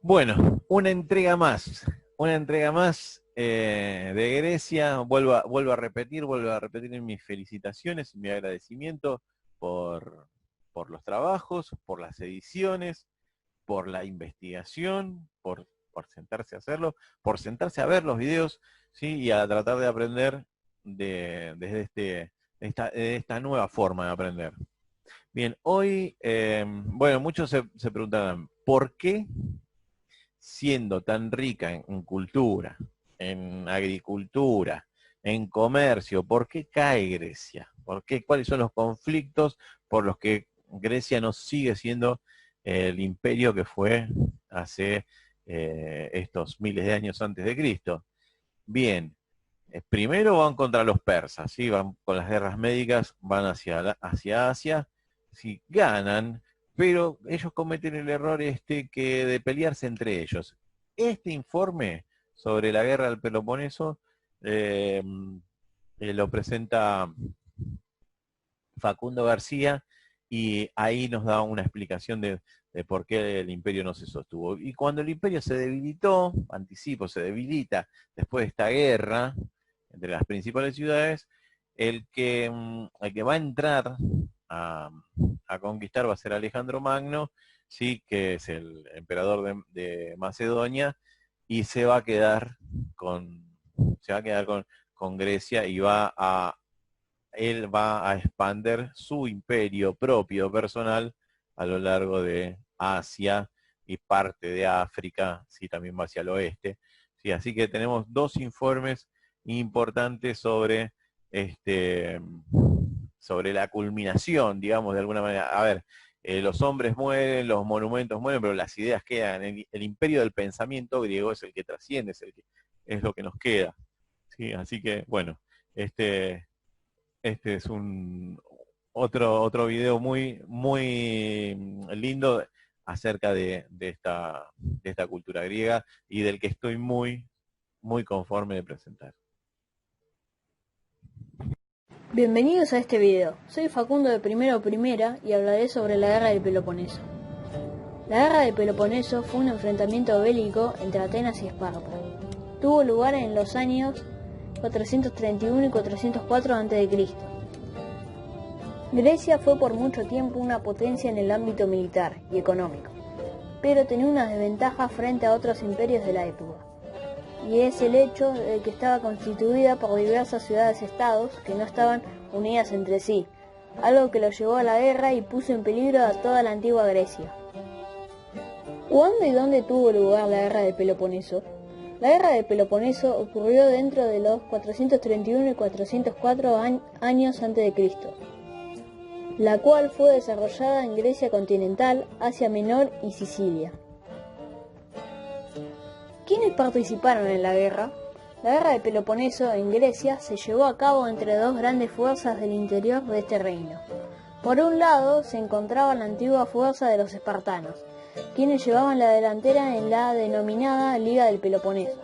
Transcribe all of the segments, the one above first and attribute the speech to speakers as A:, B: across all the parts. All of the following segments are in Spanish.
A: Bueno, una entrega más de Grecia. Vuelvo a repetir en mis felicitaciones y mi agradecimiento por, por los trabajos, por las ediciones, por la investigación, por sentarse a hacerlo, por sentarse a ver los videos, ¿sí? Y a tratar de aprender desde de esta nueva forma de aprender. Bien, hoy, bueno, muchos se preguntarán, ¿por qué siendo tan rica en cultura, en agricultura, en comercio, por qué cae Grecia? ¿Por qué? ¿Cuáles son los conflictos por los que Grecia no sigue siendo el imperio que fue hace estos miles de años antes de Cristo? Bien, primero van contra los persas, ¿sí? Van con las guerras médicas, van hacia Asia, sí, ganan, pero ellos cometen el error que de pelearse entre ellos. Este informe sobre la guerra del Peloponeso eh, lo presenta Facundo García y ahí nos da una explicación de por qué el imperio no se sostuvo. Y cuando el imperio se debilitó, anticipo, se debilita después de esta guerra entre las principales ciudades, el que va a entrar a, a conquistar va a ser Alejandro Magno, sí, que es el emperador de Macedonia, y se va a quedar con Grecia y él va a expander su imperio propio personal a lo largo de Asia y parte de África, sí, también va hacia el oeste. Sí, así que tenemos dos informes importantes este, sobre la culminación, digamos, de alguna manera. A ver, los hombres mueren, los monumentos mueren, pero las ideas quedan. El imperio del pensamiento griego es el que trasciende, es lo que nos queda. Sí, así que, bueno, este es otro video muy lindo acerca de esta cultura griega y del que estoy muy conforme de presentar.
B: Bienvenidos a este video. Soy Facundo de Primero Primera y hablaré sobre la Guerra del Peloponeso. La Guerra del Peloponeso fue un enfrentamiento bélico entre Atenas y Esparta. Tuvo lugar en los años 431 y 404 a.C. Grecia fue por mucho tiempo una potencia en el ámbito militar y económico, pero tenía una desventaja frente a otros imperios de la época, y es el hecho de que estaba constituida por diversas ciudades-estados que no estaban unidas entre sí, algo que lo llevó a la guerra y puso en peligro a toda la antigua Grecia. ¿Cuándo y dónde tuvo lugar la Guerra del Peloponeso? La Guerra del Peloponeso ocurrió dentro de los 431 y 404 años a.C., la cual fue desarrollada en Grecia continental, Asia Menor y Sicilia. ¿Quiénes participaron en la guerra? La Guerra del Peloponeso en Grecia se llevó a cabo entre dos grandes fuerzas del interior de este reino. Por un lado se encontraba la antigua fuerza de los espartanos, quienes llevaban la delantera en la denominada Liga del Peloponeso.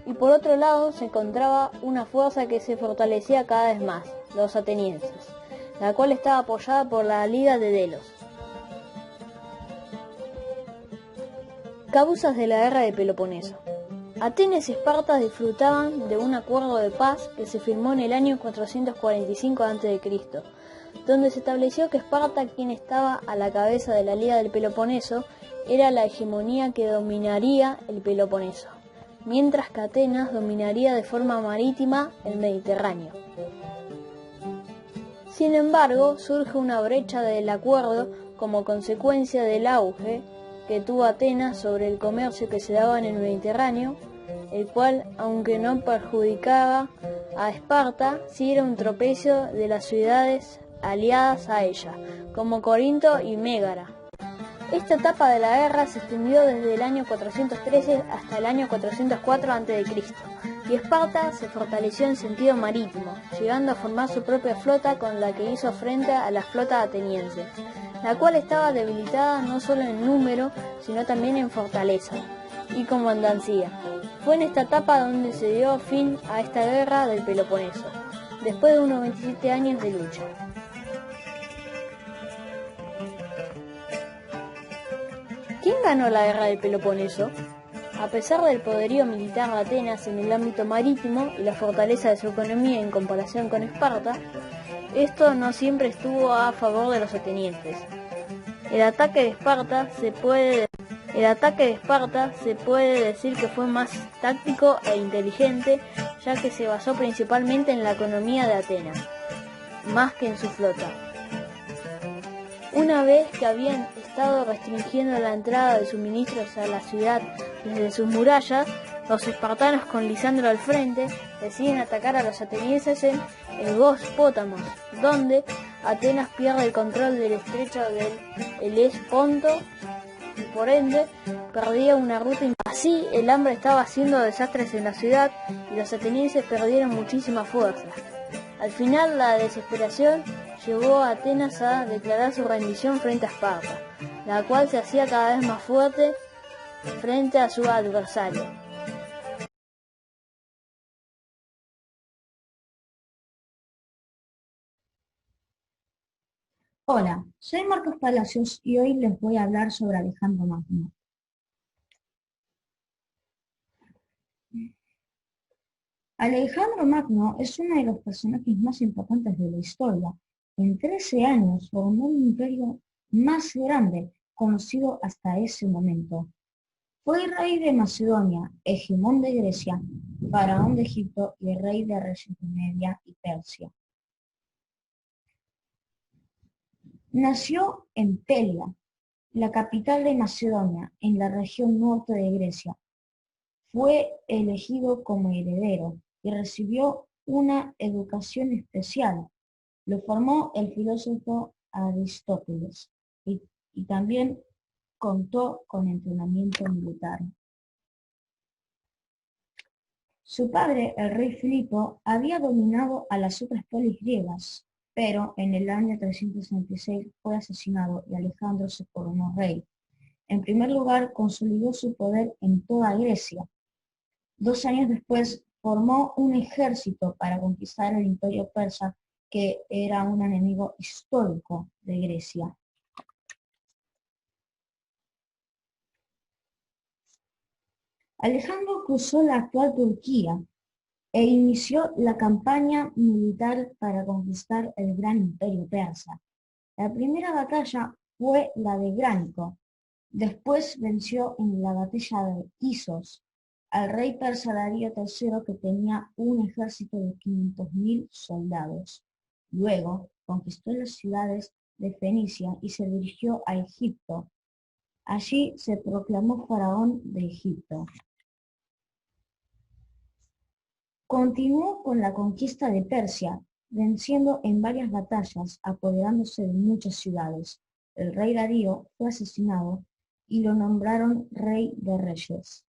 B: Y por otro lado se encontraba una fuerza que se fortalecía cada vez más, los atenienses, la cual estaba apoyada por la Liga de Delos. Causas de la Guerra de Peloponeso. Atenas y Esparta disfrutaban de un acuerdo de paz que se firmó en el año 445 a.C., donde se estableció que Esparta, quien estaba a la cabeza de la Liga del Peloponeso, era la hegemonía que dominaría el Peloponeso, mientras que Atenas dominaría de forma marítima el Mediterráneo. Sin embargo, surge una brecha del acuerdo como consecuencia del auge que tuvo Atenas sobre el comercio que se daba en el Mediterráneo, el cual, aunque no perjudicaba a Esparta, sí era un tropezo de las ciudades aliadas a ella, como Corinto y Mégara. Esta etapa de la guerra se extendió desde el año 413 hasta el año 404 a.C., y Esparta se fortaleció en sentido marítimo, llegando a formar su propia flota con la que hizo frente a la flota ateniense, la cual estaba debilitada no solo en número, sino también en fortaleza y comandancia. Fue en esta etapa donde se dio fin a esta guerra del Peloponeso, después de unos 27 años de lucha. ¿Quién ganó la guerra del Peloponeso? A pesar del poderío militar de Atenas en el ámbito marítimo y la fortaleza de su economía en comparación con Esparta, esto no siempre estuvo a favor de los atenienses. El ataque de Esparta se puede decir que fue más táctico e inteligente, ya que se basó principalmente en la economía de Atenas, más que en su flota. Una vez que habían estado restringiendo la entrada de suministros a la ciudad desde sus murallas, los espartanos, con Lisandro al frente, deciden atacar a los atenienses en el Bóspotamos, donde Atenas pierde el control del estrecho del Helesponto y por ende perdía una ruta. Así el hambre estaba haciendo desastres en la ciudad y los atenienses perdieron muchísima fuerza. Al final la desesperación llevó a Atenas a declarar su rendición frente a Esparta, la cual se hacía cada vez más fuerte frente a su adversario.
C: Hola, soy Marcos Palacios y hoy les voy a hablar sobre Alejandro Magno. Alejandro Magno es uno de los personajes más importantes de la historia. En 13 años formó el imperio más grande conocido hasta ese momento. Fue rey de Macedonia, hegemón de Grecia, faraón de Egipto y rey de reyes de Media y Persia. Nació en Pelia, la capital de Macedonia, en la región norte de Grecia. Fue elegido como heredero y recibió una educación especial. Lo formó el filósofo Aristóteles y también contó con entrenamiento militar. Su padre, el rey Filipo, había dominado a las otras polis griegas, pero en el año 366 fue asesinado y Alejandro se coronó rey. En primer lugar, consolidó su poder en toda Grecia. 2 años después, formó un ejército para conquistar el imperio persa, que era un enemigo histórico de Grecia. Alejandro cruzó la actual Turquía e inició la campaña militar para conquistar el gran imperio persa. La primera batalla fue la de Gránico. Después venció en la batalla de Isos al rey persa Darío III, que tenía un ejército de 500.000 soldados. Luego conquistó las ciudades de Fenicia y se dirigió a Egipto. Allí se proclamó faraón de Egipto. Continuó con la conquista de Persia, venciendo en varias batallas, apoderándose de muchas ciudades. El rey Darío fue asesinado y lo nombraron rey de reyes.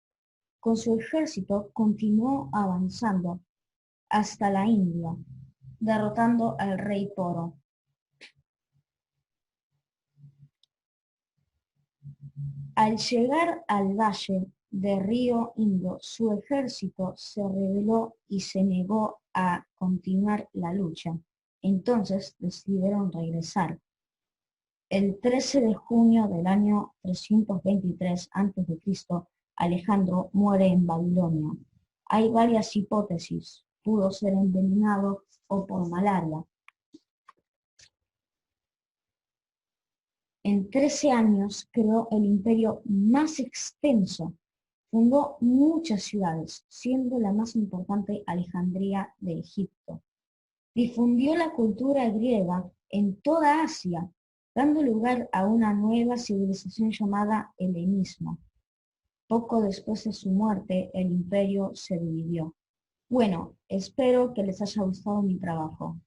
C: Con su ejército continuó avanzando hasta la India, derrotando al rey Poro. Al llegar al valle de río Indo, su ejército se rebeló y se negó a continuar la lucha. Entonces decidieron regresar. El 13 de junio del año 323 a.C., Alejandro muere en Babilonia. Hay varias hipótesis. Pudo ser envenenado o por malaria. En 13 años creó el imperio más extenso. Fundó muchas ciudades, siendo la más importante Alejandría de Egipto. Difundió la cultura griega en toda Asia, dando lugar a una nueva civilización llamada helenismo. Poco después de su muerte, el imperio se dividió. Bueno, espero que les haya gustado mi trabajo.